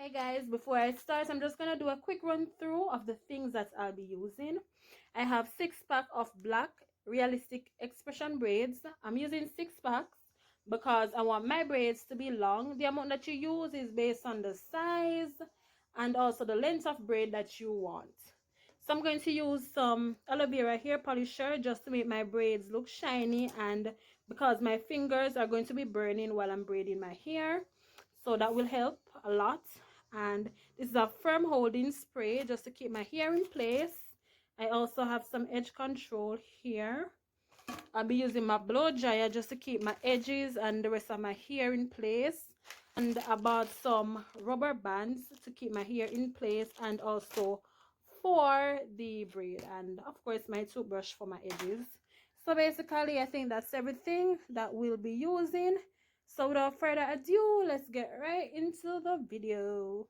Hey guys, before I start, I'm just gonna do a quick run through of the things that I'll be using. I have 6 pack of black realistic expression braids. I'm using 6 packs because I want my braids to be long. The amount that you use is based on the size and also the length of braid that you want. So I'm going to use some aloe vera hair polisher just to make my braids look shiny, and because my fingers are going to be burning while I'm braiding my hair, so that will help a lot. And this is a firm holding spray just to keep my hair in place. I also have some edge control here. I'll be using my blow dryer just to keep my edges and the rest of my hair in place. And I bought some rubber bands to keep my hair in place, and also for the braid, and of course my toothbrush for my edges. So basically I think that's everything that we'll be using. So without further ado, let's get right into the video.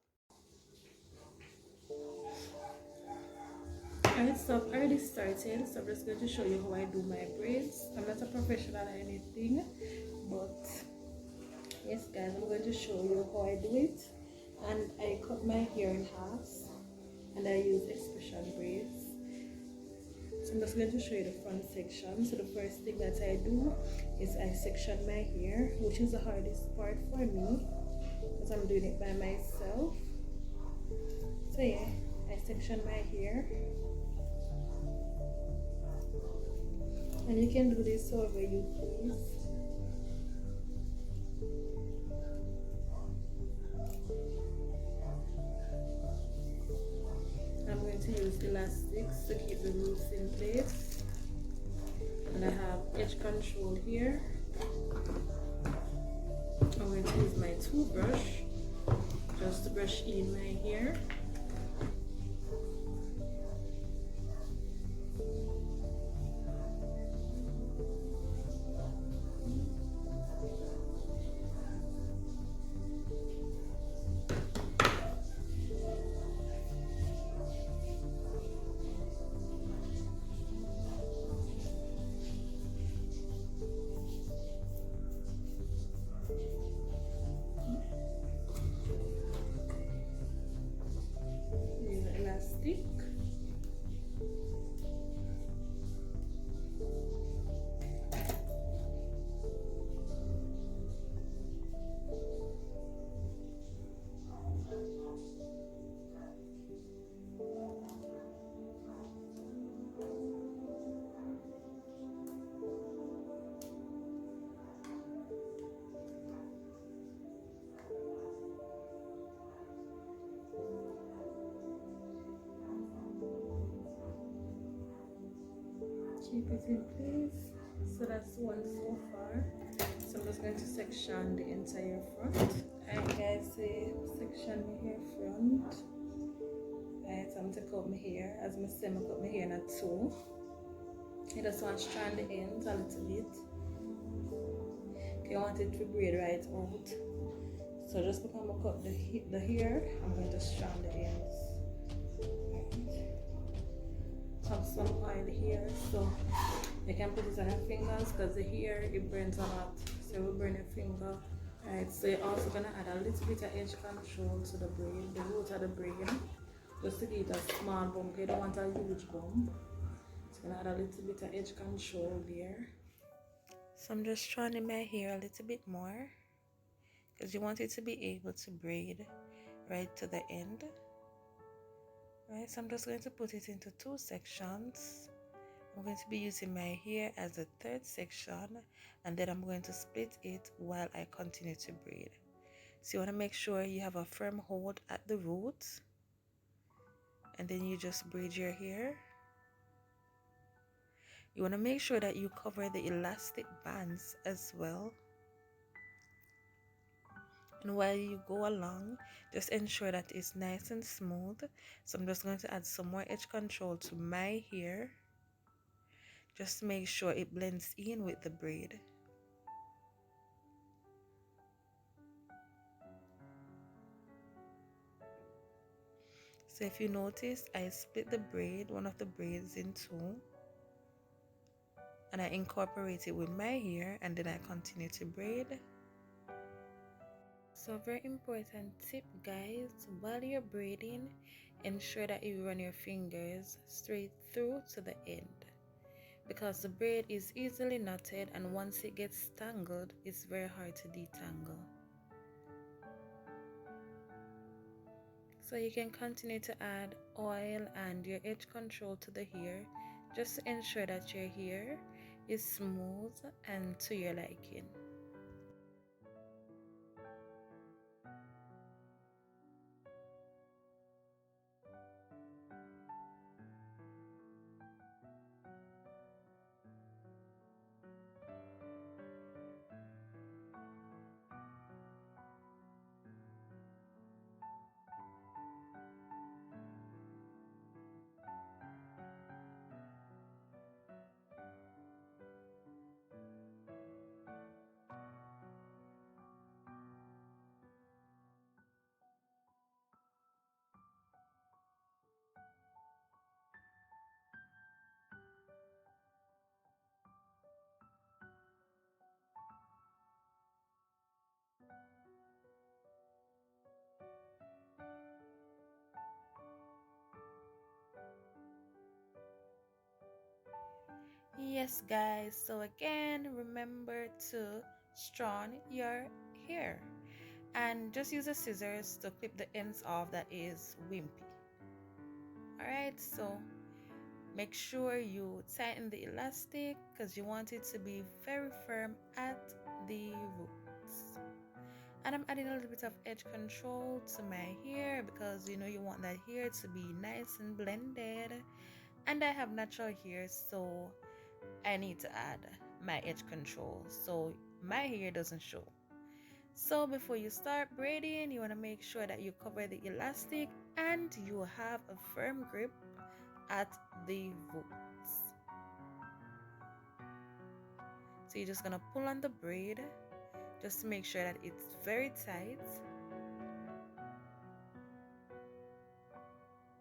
Alright, so I've already started, so I'm just going to show you how I do my braids. I'm not a professional or anything, but yes guys, I'm going to show you how I do it. And I cut my hair in halves and I use expression braids. So I'm just going to show you the front section. So the first thing that I do is I section my hair, which is the hardest part for me because I'm doing it by myself. So yeah, I section my hair, and you can do this however you please. I'm going to use elastics to keep the roots in place, and I have edge control here. I'm going to use my toothbrush just to brush in my hair. Use the elastic. Keep it in place. So that's one so far. So I'm just going to section the entire front. Alright guys, so section my hair front. Alright, so I'm going to cut my hair. As I say, I cut my hair in a two. I just want to strand the ends a little bit. Okay, I want it to braid right out. So just because I cut the hair, I'm going to strand the ends. Have some oil here, so you can put it on your fingers because the hair it burns a lot, so it will burn your finger. Alright, so you're also gonna add a little bit of edge control to the braid, the root of the braid, just to give it a small bump. You don't want a huge bump, so you're gonna add a little bit of edge control there. So I'm just trying my hair a little bit more because you want it to be able to braid right to the end. Right, so I'm just going to put it into 2 sections. I'm going to be using my hair as the 3rd section, and then I'm going to split it while I continue to braid. So you want to make sure you have a firm hold at the roots, and then you just braid your hair. You want to make sure that you cover the elastic bands as well. And while you go along, just ensure that it's nice and smooth. So I'm just going to add some more edge control to my hair. Just make sure it blends in with the braid. So if you notice, I split the braid, one of the braids in 2. And I incorporate it with my hair, and then I continue to braid. So very important tip, guys, while you're braiding, ensure that you run your fingers straight through to the end, because the braid is easily knotted and once it gets tangled, it's very hard to detangle. So you can continue to add oil and your edge control to the hair, just to ensure that your hair is smooth and to your liking. Yes, guys, so again, remember to strand your hair and just use the scissors to clip the ends off that is wimpy. Alright, so make sure you tighten the elastic because you want it to be very firm at the roots. And I'm adding a little bit of edge control to my hair because you want that hair to be nice and blended. And I have natural hair, so I need to add my edge control so my hair doesn't show. So before you start braiding, you want to make sure that you cover the elastic and you have a firm grip at the roots. So you're just going to pull on the braid just to make sure that it's very tight.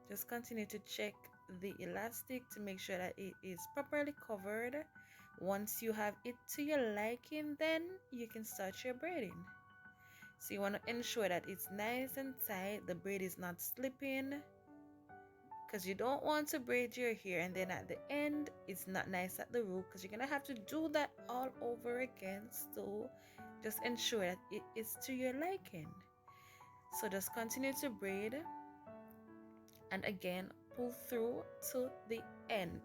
Just continue to check the elastic to make sure that it is properly covered. Once you have it to your liking, then you can start your braiding. So you want to ensure that it's nice and tight, the braid is not slipping, because you don't want to braid your hair and then at the end it's not nice at the root, because you're gonna have to do that all over again. So just ensure that it is to your liking. So just continue to braid and again pull through to the end,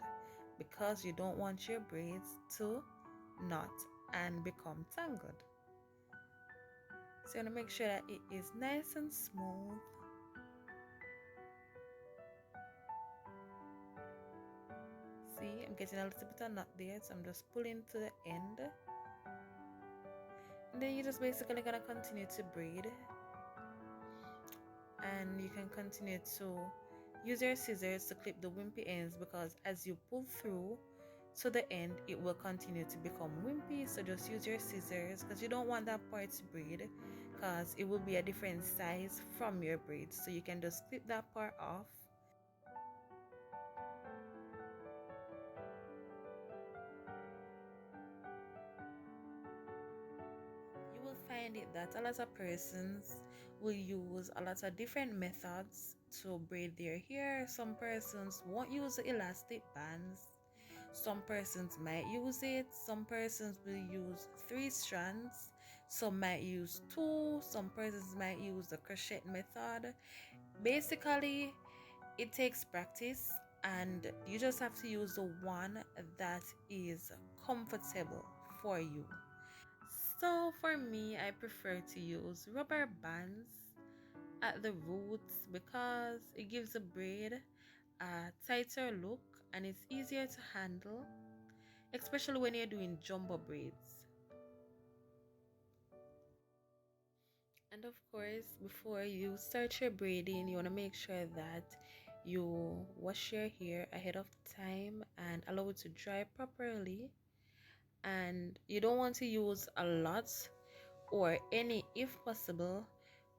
because you don't want your braids to knot and become tangled. So you want to make sure that it is nice and smooth. See, I'm getting a little bit of knot there, so I'm just pulling to the end. And then you're just basically gonna continue to braid. And you can continue to use your scissors to clip the wimpy ends, because as you pull through to the end, it will continue to become wimpy. So just use your scissors, because you don't want that part to braid, because it will be a different size from your braid. So you can just clip that part off. You will find it that a lot of persons will use a lot of different methods to braid their hair. Some persons won't use the elastic bands. Some persons might use it. Some persons will use 3 strands. Some might use 2. Some persons might use the crochet method. Basically, it takes practice and you just have to use the one that is comfortable for you. So for me, I prefer to use rubber bands at the roots because it gives the braid a tighter look and it's easier to handle, especially when you're doing jumbo braids. And of course, before you start your braiding, you want to make sure that you wash your hair ahead of time and allow it to dry properly. And you don't want to use a lot or any, if possible,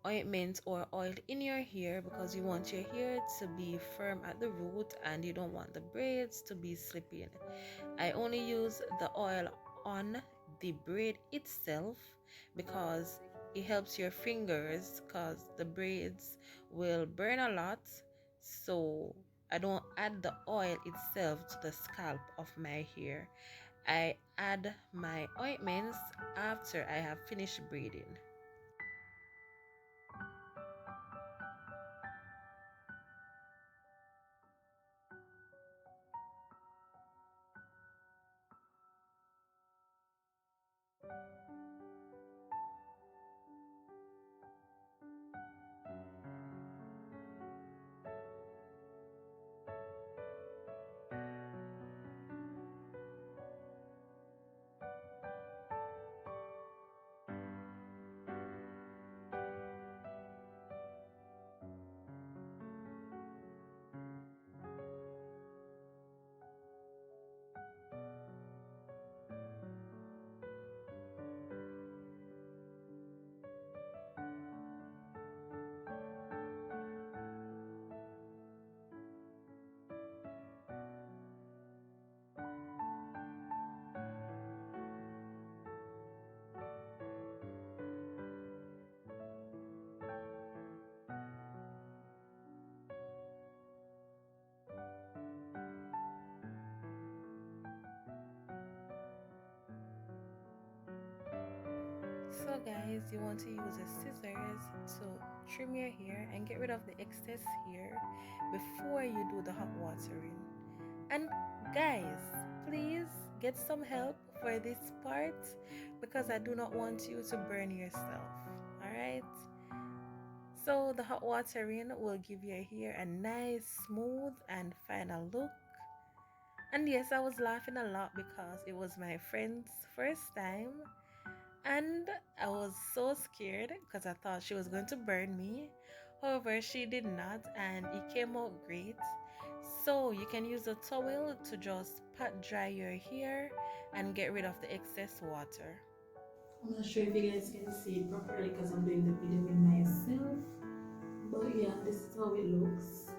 ointment or oil in your hair, because you want your hair to be firm at the root and you don't want the braids to be slipping. I only use the oil on the braid itself because it helps your fingers because the braids will burn a lot. So I don't add the oil itself to the scalp of my hair. I add my ointments after I have finished braiding. So guys, you want to use a scissors to trim your hair and get rid of the excess hair before you do the hot watering. And guys, please get some help for this part because I do not want you to burn yourself. Alright? So the hot watering will give your hair a nice, smooth and final look. And yes, I was laughing a lot because it was my friend's first time and I was so scared because I thought she was going to burn me. However, she did not, and it came out great. So you can use a towel to just pat dry your hair and get rid of the excess water. I'm not sure if you guys can see it properly because I'm doing the video with myself. But yeah, this is how it looks.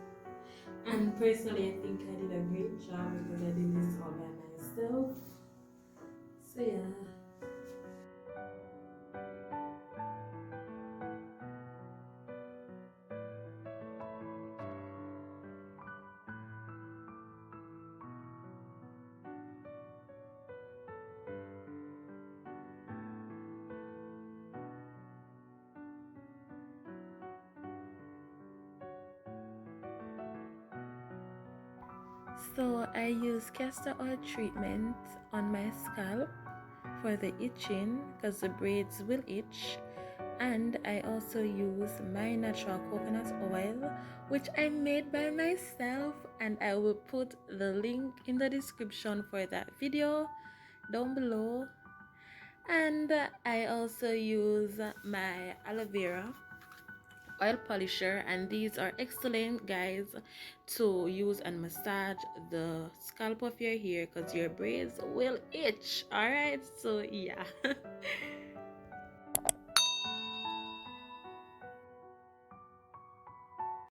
And personally, I think I did a great job because I did this all by myself. So yeah. So I use castor oil treatment on my scalp for the itching because the braids will itch, and I also use my natural coconut oil which I made by myself, and I will put the link in the description for that video down below. And I also use my aloe vera oil polisher, and these are excellent guys to use and massage the scalp of your hair because your braids will itch. All right, so yeah.